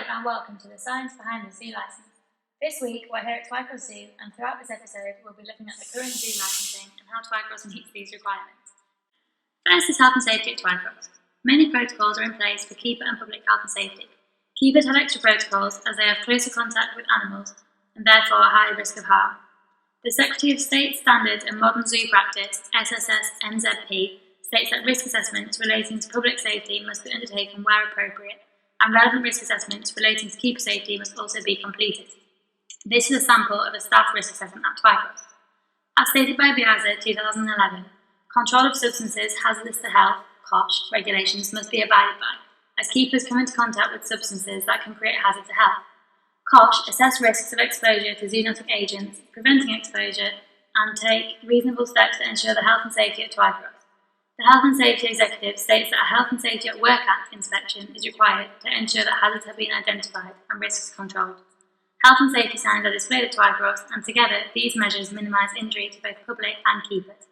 and welcome to the Science Behind the Zoo Licence. This week we're here at Twycross Zoo, and throughout this episode we'll be looking at the current zoo licensing and how Twycross meets these requirements. First is health and safety at Twycross. Many protocols are in place for keeper and public health and safety. Keepers have extra protocols as they have closer contact with animals and therefore a higher risk of harm. The Secretary of State Standards and Modern Zoo Practice, SSS-MZP, states that risk assessments relating to public safety must be undertaken where appropriate, and relevant risk assessments relating to keeper safety must also be completed. This is a sample of a staff risk assessment at Twycross. As stated by BIASA 2011, control of substances hazardous to health (COSH) regulations must be abided by, as keepers come into contact with substances that can create hazard to health. COSH assess risks of exposure to zoonotic agents, preventing exposure, and take reasonable steps to ensure the health and safety at Twycross. The Health and Safety Executive states that a Health and Safety at Work Act inspection is required to ensure that hazards have been identified and risks controlled. Health and safety signs are displayed at Twycross, and together these measures minimise injury to both public and keepers.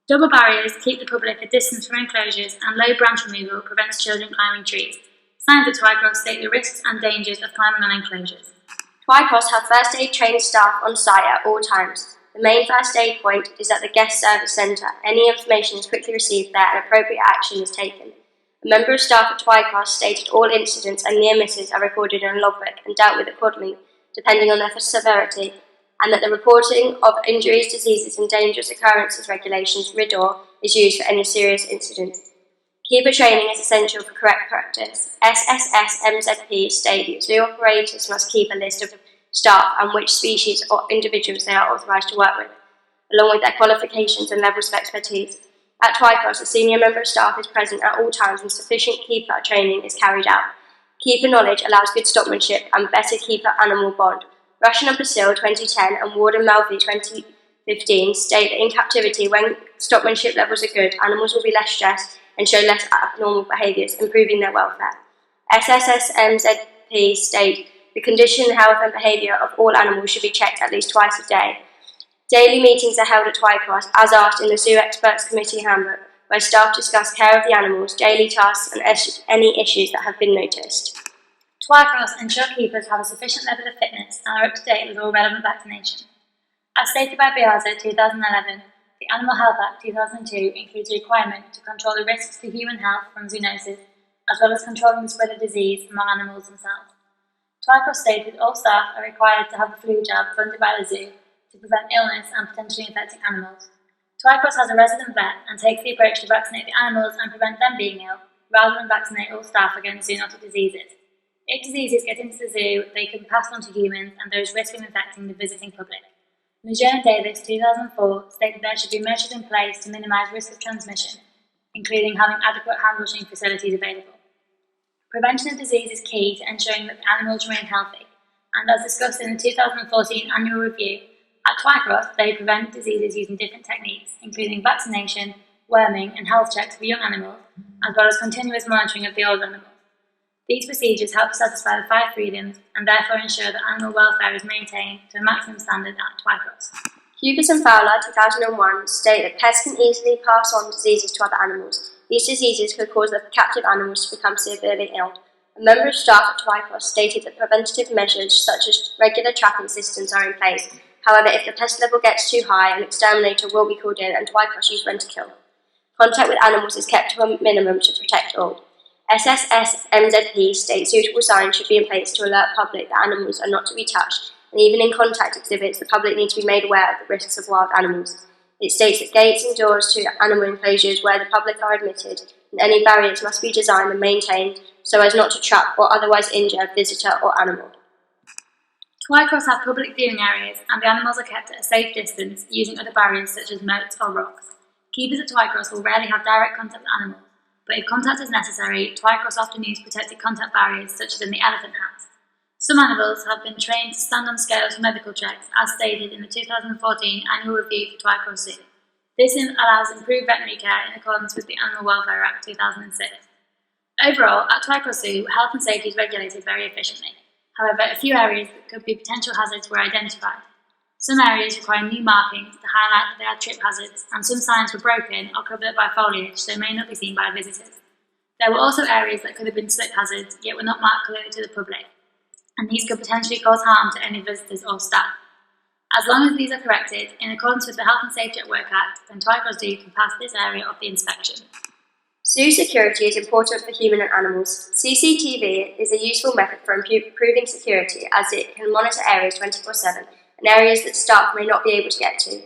Double barriers keep the public a distance from enclosures, and low branch removal prevents children climbing trees. Signs at Twycross state the risks and dangers of climbing on enclosures. Twycross have first aid trained staff on site at all times. The main first aid point is at the Guest Service Centre. Any information is quickly received there and appropriate action is taken. A member of staff at Twycross stated all incidents and near misses are recorded in a logbook and dealt with accordingly, depending on their severity, and that the reporting of injuries, diseases and dangerous occurrences regulations (RIDDOR) is used for any serious incident. Keeper training is essential for correct practice. SSS-MZP state that zoo operators must keep a list of staff and which species or individuals they are authorised to work with, along with their qualifications and levels of expertise. At Twycross, a senior member of staff is present at all times and sufficient keeper training is carried out. Keeper knowledge allows good stockmanship and better keeper-animal bond. Russian and Brazil 2010 and Ward and Melfi 2015 state that in captivity, when stockmanship levels are good, animals will be less stressed and show less abnormal behaviours, improving their welfare. SSS-MZP state the condition, health and behaviour of all animals should be checked at least twice a day. Daily meetings are held at Twycross, as asked in the Zoo Experts Committee handbook, where staff discuss care of the animals, daily tasks and any issues that have been noticed. Twycross ensure keepers have a sufficient level of fitness and are up to date with all relevant vaccination. As stated by BIASA 2011, the Animal Health Act 2002 includes a requirement to control the risks to human health from zoonosis, as well as controlling the spread of disease among animals themselves. Twycross stated all staff are required to have the flu jab funded by the zoo to prevent illness and potentially infecting animals. Twycross has a resident vet and takes the approach to vaccinate the animals and prevent them being ill, rather than vaccinate all staff against zoonotic diseases. If diseases get into the zoo, they can pass on to humans and there is risk of infecting the visiting public. Lejeune and Davis 2004 stated there should be measures in place to minimise risk of transmission, including having adequate hand-washing facilities available. Prevention of disease is key to ensuring that the animals remain healthy, and as discussed in the 2014 annual review, at Twycross they prevent diseases using different techniques, including vaccination, worming and health checks for young animals, as well as continuous monitoring of the old animals. These procedures help to satisfy the 5 freedoms and therefore ensure that animal welfare is maintained to a maximum standard at Twycross. Hughes and Fowler 2001 state that pests can easily pass on diseases to other animals. These diseases could cause the captive animals to become severely ill. A member of staff at Twycross stated that preventative measures such as regular tracking systems are in place. However, if the pest level gets too high, an exterminator will be called in and Twycross used when to kill. Contact with animals is kept to a minimum to protect all. SSS-MZP states suitable signs should be in place to alert public that animals are not to be touched, and even in contact exhibits, the public need to be made aware of the risks of wild animals. It states that gates and doors to animal enclosures where the public are admitted, and any barriers must be designed and maintained so as not to trap or otherwise injure a visitor or animal. Twycross have public viewing areas, and the animals are kept at a safe distance using other barriers such as moats or rocks. Keepers at Twycross will rarely have direct contact with animals, but if contact is necessary, Twycross often use protected contact barriers such as in the elephant house. Some animals have been trained to stand on scales for medical checks, as stated in the 2014 annual review for Twycross Zoo. This allows improved veterinary care in accordance with the Animal Welfare Act 2006. Overall, at Twycross Zoo, health and safety is regulated very efficiently. However, a few areas that could be potential hazards were identified. Some areas require new markings to highlight that they are trip hazards, and some signs were broken or covered by foliage so may not be seen by visitors. There were also areas that could have been slip hazards, yet were not marked clearly to the public, and these could potentially cause harm to any visitors or staff. As long as these are corrected, in accordance with the Health and Safety at Work Act, then Twycross Zoo can pass this area of the inspection. Zoo security is important for human and animals. CCTV is a useful method for improving security as it can monitor areas 24/7 and areas that staff may not be able to get to.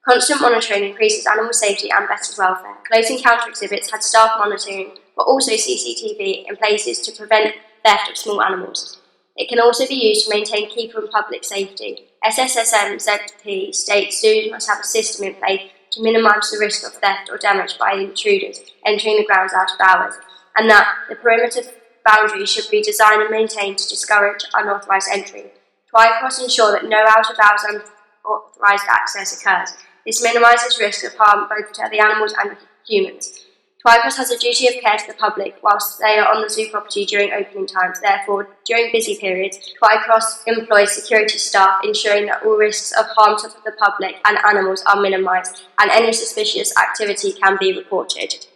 Constant monitoring increases animal safety and better welfare. Close encounter exhibits had staff monitoring, but also CCTV in places to prevent theft of small animals. It can also be used to maintain keeper and public safety. SSSMZP states zoos must have a system in place to minimise the risk of theft or damage by intruders entering the grounds out of hours, and that the perimeter boundaries should be designed and maintained to discourage unauthorised entry. Twycross ensure that no out-of-hours unauthorised access occurs. This minimises risk of harm both to the animals and humans. Twycross has a duty of care to the public whilst they are on the zoo property during opening times. Therefore, during busy periods, Twycross employs security staff, ensuring that all risks of harm to the public and animals are minimised and any suspicious activity can be reported.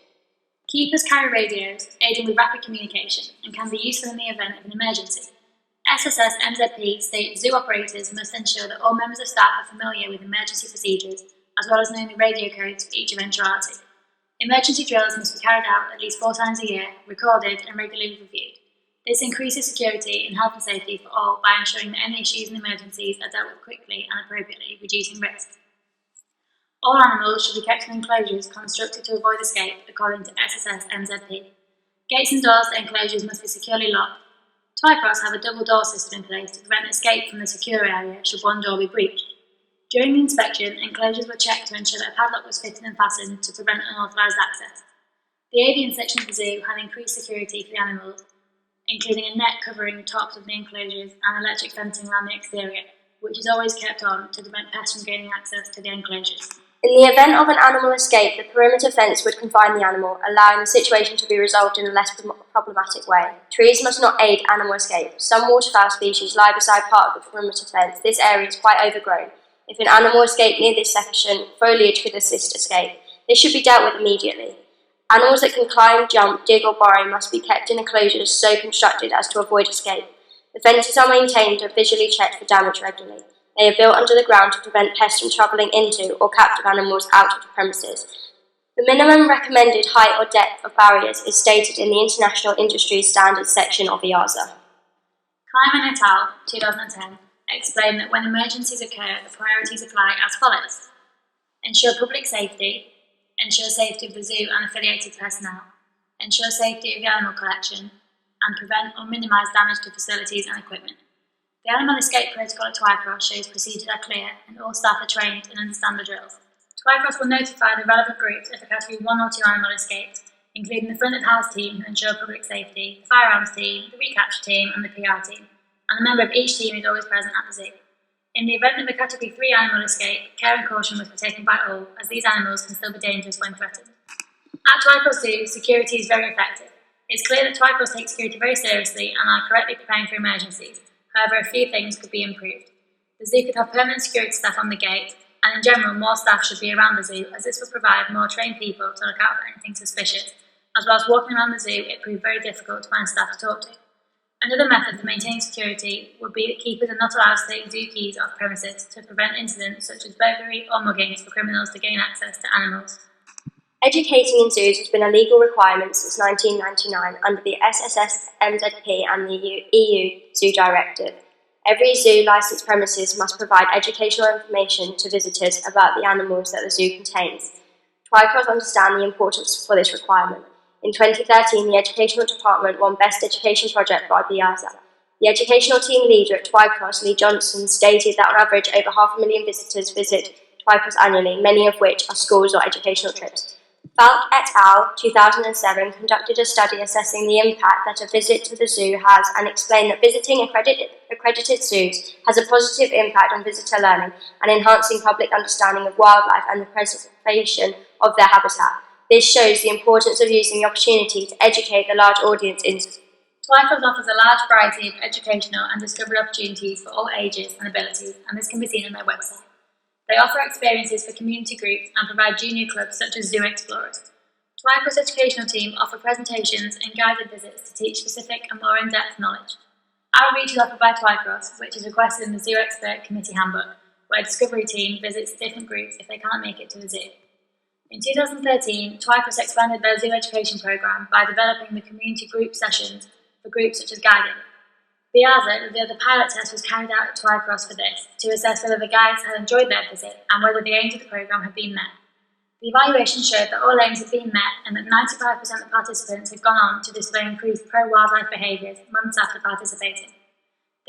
Keepers carry radios, aiding with rapid communication, and can be useful in the event of an emergency. SSS-MZP states zoo operators must ensure that all members of staff are familiar with emergency procedures, as well as knowing the radio codes for each eventuality. Emergency drills must be carried out at least 4 times a year, recorded and regularly reviewed. This increases security and health and safety for all by ensuring that any issues and emergencies are dealt with quickly and appropriately, reducing risk. All animals should be kept in enclosures constructed to avoid escape, according to SSS-MZP. Gates and doors to enclosures must be securely locked. Twycross have a double door system in place to prevent escape from the secure area should one door be breached. During the inspection, enclosures were checked to ensure that a padlock was fitted and fastened to prevent unauthorised access. The avian section of the zoo had increased security for the animals, including a net covering the tops of the enclosures and electric fencing around the exterior, which is always kept on to prevent pests from gaining access to the enclosures. In the event of an animal escape, the perimeter fence would confine the animal, allowing the situation to be resolved in a less problematic way. Trees must not aid animal escape. Some waterfowl species lie beside part of the perimeter fence. This area is quite overgrown. If an animal escaped near this section, foliage could assist escape. This should be dealt with immediately. Animals that can climb, jump, dig or burrow must be kept in enclosures so constructed as to avoid escape. The fences are maintained and visually checked for damage regularly. They are built under the ground to prevent pests from travelling into or captive animals out of the premises. The minimum recommended height or depth of barriers is stated in the International Industry Standards section of IASA. Kleiman et al. 2010 explained that when emergencies occur, the priorities apply as follows: ensure public safety, ensure safety of the zoo and affiliated personnel, ensure safety of the animal collection, and prevent or minimise damage to facilities and equipment. The animal escape protocol at Twycross shows procedures are clear and all staff are trained and understand the drills. Twycross will notify the relevant groups if a category 1 or 2 animal escapes, including the front of house team who ensure public safety, the firearms team, the recapture team and the PR team, and a member of each team is always present at the zoo. In the event of a category 3 animal escape, care and caution must be taken by all, as these animals can still be dangerous when threatened. At Twycross Zoo, security is very effective. It's clear that Twycross takes security very seriously and are correctly preparing for emergencies. However, a few things could be improved. The zoo could have permanent security staff on the gate, and in general, more staff should be around the zoo, as this would provide more trained people to look out for anything suspicious, as well as walking around the zoo, it proved very difficult to find staff to talk to. Another method for maintaining security would be that keepers are not allowed to take zoo keys off premises to prevent incidents such as burglary or muggings for criminals to gain access to animals. Educating in zoos has been a legal requirement since 1999 under the SSS-MZP and the EU Zoo Directive. Every zoo licensed premises must provide educational information to visitors about the animals that the zoo contains. Twycross understand the importance for this requirement. In 2013, the Educational Department won Best Education Project by the IASA. The educational team leader at Twycross, Lee Johnson, stated that on average over 500,000 visitors visit Twycross annually, many of which are schools or educational trips. Falk et al. 2007 conducted a study assessing the impact that a visit to the zoo has and explained that visiting accredited zoos has a positive impact on visitor learning and enhancing public understanding of wildlife and the preservation of their habitat. This shows the importance of using the opportunity to educate the large audience in Twycross offers a large variety of educational and discovery opportunities for all ages and abilities, and this can be seen on their website. They offer experiences for community groups and provide junior clubs such as Zoo Explorers. Twycross educational team offer presentations and guided visits to teach specific and more in-depth knowledge. Outreach is offered by Twycross, which is requested in the Zoo Expert Committee Handbook, where a discovery team visits different groups if they can't make it to the zoo. In 2013, Twycross expanded their zoo education programme by developing the community group sessions for groups such as guided. Biaza revealed a pilot test was carried out at Twycross for this, to assess whether the guides had enjoyed their visit and whether the aims of the programme had been met. The evaluation showed that all aims had been met and that 95% of participants had gone on to display increased pro-wildlife behaviours months after participating.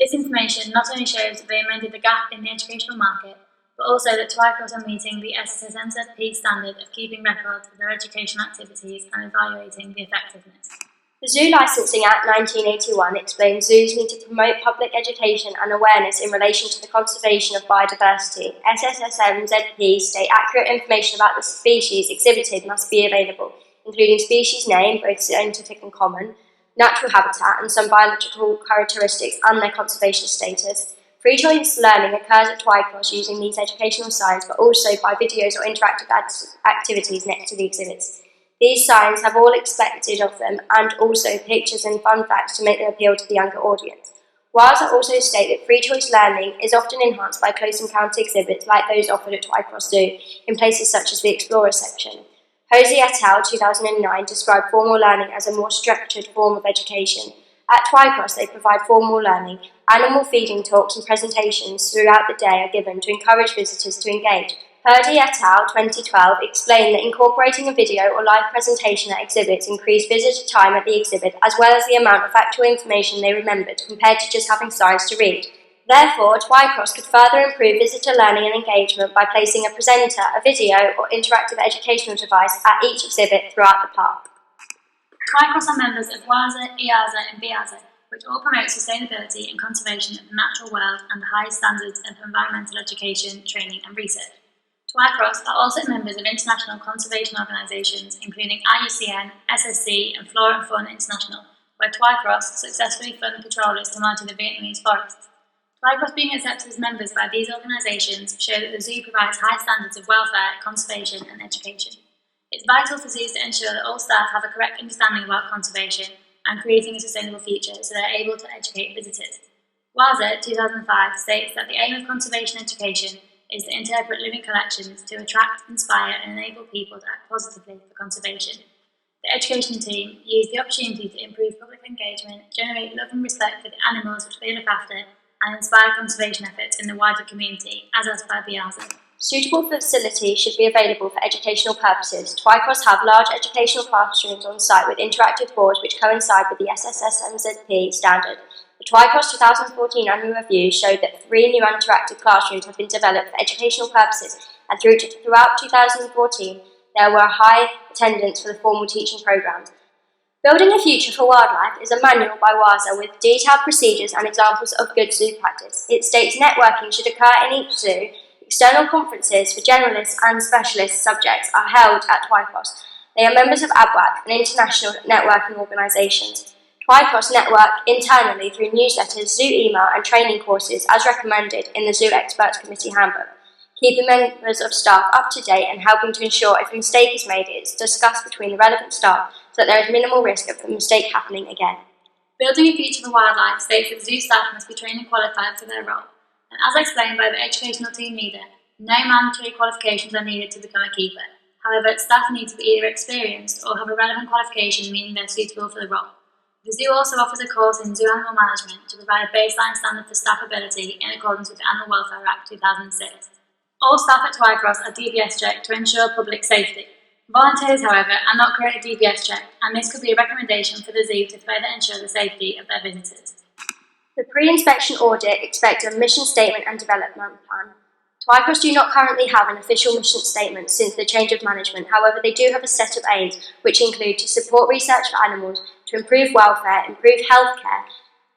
This information not only shows that they amended the gap in the educational market, but also that Twycross are meeting the SSSMZP standard of keeping records of their educational activities and evaluating the effectiveness. The Zoo Licensing Act 1981 explains zoos need to promote public education and awareness in relation to the conservation of biodiversity. SSSMZP state accurate information about the species exhibited must be available, including species name, both scientific and common, natural habitat and some biological characteristics and their conservation status. Free choice learning occurs at Twycross using these educational signs, but also by videos or interactive activities next to the exhibits. These signs have all expected of them and also pictures and fun facts to make them appeal to the younger audience. Wildlife also state that free choice learning is often enhanced by close encounter exhibits like those offered at Twycross Zoo in places such as the Explorer section. Hosey et al. 2009 described formal learning as a more structured form of education. At Twycross, they provide formal learning. Animal feeding talks and presentations throughout the day are given to encourage visitors to engage. Purdy et al. 2012 explained that incorporating a video or live presentation at exhibits increased visitor time at the exhibit, as well as the amount of factual information they remembered, compared to just having signs to read. Therefore, Twycross could further improve visitor learning and engagement by placing a presenter, a video, or interactive educational device at each exhibit throughout the park. Twycross are members of WASA, IASA and BIASA, which all promote sustainability and conservation of the natural world and the highest standards of environmental education, training and research. Twycross are also members of international conservation organisations including IUCN, SSC and Flora and Fauna International, where Twycross successfully fund patrollers to monitor the Vietnamese forests. Twycross being accepted as members by these organisations show that the zoo provides high standards of welfare, conservation and education. It's vital for zoos to ensure that all staff have a correct understanding about conservation and creating a sustainable future so they are able to educate visitors. WASA 2005 states that the aim of conservation education is to interpret living collections to attract, inspire and enable people to act positively for conservation. The education team used the opportunity to improve public engagement, generate love and respect for the animals which they look after, and inspire conservation efforts in the wider community, as asked by BIASA. Suitable facilities should be available for educational purposes. Twycross have large educational classrooms on site with interactive boards which coincide with the SSSMZP standard. The Twycross 2014 annual review showed that 3 new interactive classrooms have been developed for educational purposes, and throughout 2014 there were high attendance for the formal teaching programmes. Building a Future for Wildlife is a manual by WASA with detailed procedures and examples of good zoo practice. It states networking should occur in each zoo. External conferences for generalist and specialist subjects are held at Twycross. They are members of ABWAC, an international networking organisations. Twycross network internally through newsletters, zoo email and training courses as recommended in the Zoo Experts Committee Handbook. Keeping members of staff up to date and helping to ensure if a mistake is made is discussed between the relevant staff so that there is minimal risk of the mistake happening again. Building a Future for Wildlife states that zoo staff must be trained and qualified for their role. And as explained by the educational team leader, no mandatory qualifications are needed to become a keeper. However, staff need to be either experienced or have a relevant qualification meaning they're suitable for the role. The zoo also offers a course in zoo animal management to provide a baseline standard for staff ability in accordance with the Animal Welfare Act 2006. All staff at Twycross are DBS checked to ensure public safety. Volunteers, however, are not currently DBS checked, and this could be a recommendation for the zoo to further ensure the safety of their visitors. The pre-inspection audit expects a mission statement and development plan. Twycross do not currently have an official mission statement since the change of management. However, they do have a set of aims, which include to support research for animals, to improve welfare, improve healthcare,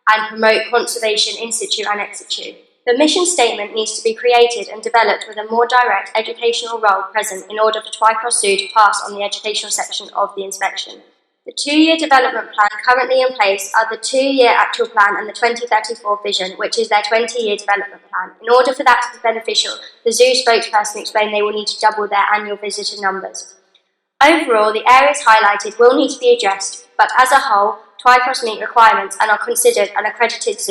and promote conservation in situ and ex situ. The mission statement needs to be created and developed with a more direct educational role present in order for Twycross Zoo to pass on the educational section of the inspection. The 2-year development plan currently in place are the 2-year actual plan and the 2034 vision, which is their 20-year development plan. In order for that to be beneficial, the zoo spokesperson explained they will need to double their annual visitor numbers. Overall, the areas highlighted will need to be addressed, but as a whole, Twycross meet requirements and are considered an accredited zoo.